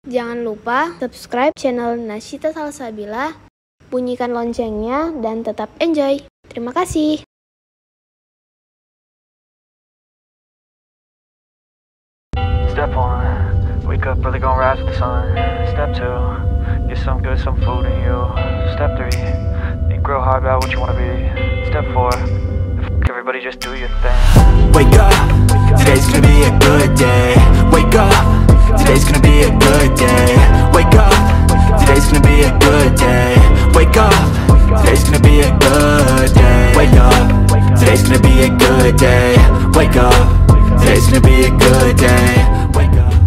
Jangan lupa subscribe channel Nasyithah Salsabila, bunyikan loncengnya, dan tetap enjoy. Terima kasih. Step 1, wake up early, gonna rise with the sun. Step 2, get some good, some food in you. Step 3, think real hard about what you wanna be. Step 4, everybody just do your thing. Wake up, today's gonna be a good day. Wake up, today's gonna be a good day. Wake up, today's gonna be a good day. Wake up, today's gonna be a good day. Wake up, today's gonna be a good day. Wake up, today's gonna be a good day. Wake up.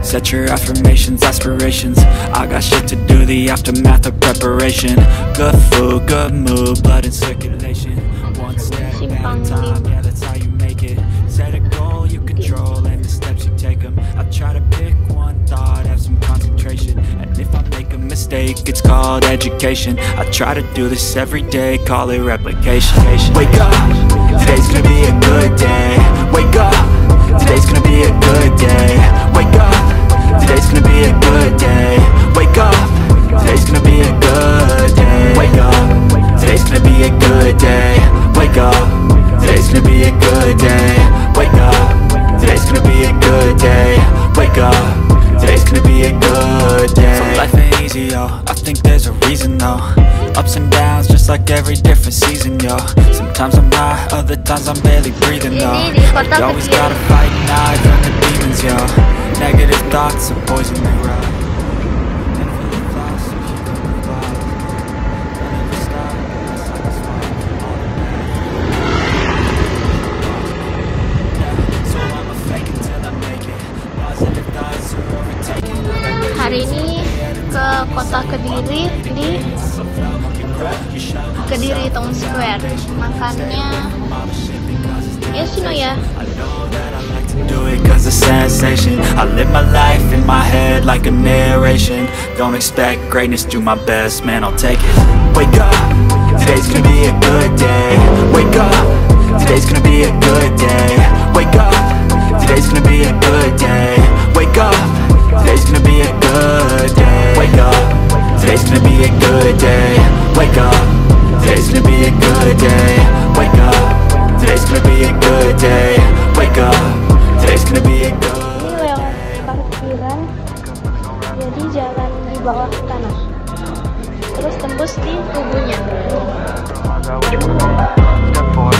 Set your affirmations, aspirations. I got shit to do, the aftermath of preparation. Good food, good mood, blood in circulation. One step at a time, yeah, that's how you make it. Set a goal you control and the steps you take them. I try to pick one thought, have some concentration. And if I make a mistake, it's called education. I try to do this every day, call it replication. Wake up, today's gonna be a good day. Wake up, today's gonna be a good day. Wake up, today's gonna be a good day. Wake up, today's gonna be a good day. Wake up, today's gonna be a good day. Wake up, today's gonna be a good day. Wake up, today's gonna be a good day. Wake up, today's gonna be a good day. So life ain't easy, yo, I think there's a reason though. Ups and downs, just like every different season, yo. Sometimes I'm high, other times I'm barely breathing, though. But you always gotta fight and hide from the demons, yo. Negative thoughts are poison they ride. Hari ini ke Kota Kediri di Kediri Town Square. Makannya ya. Do it cause it's sensation. I live my life in my head like a narration. Don't expect greatness, do my best, man, I'll take it. Wake up, today's gonna be a good day. Wake up, today's gonna be a good day. Wake up, today's gonna be a good day. Wake up, today's gonna be a good day. Wake up, today's gonna be a good day. Wake up, today's gonna be a good day. Wake up, today's gonna be a good day. Wake up, today's gonna be a good day. Ini lewat parkiran, jadi jalan di bawah tanah, terus tembus di tubuhnya. Step 4,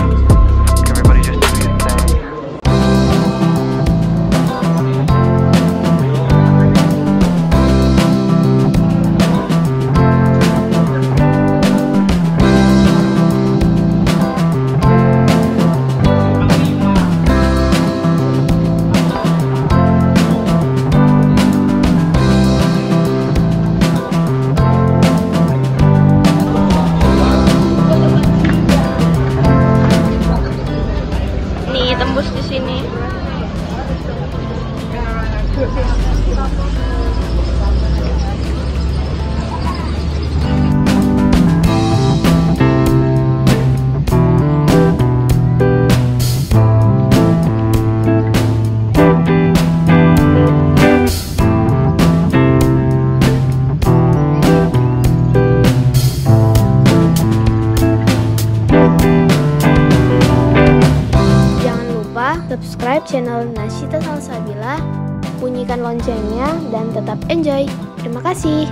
everybody just do your thing. Tembus di sini. Subscribe channel Nasyithah Salsabila, bunyikan loncengnya, dan tetap enjoy. Terima kasih.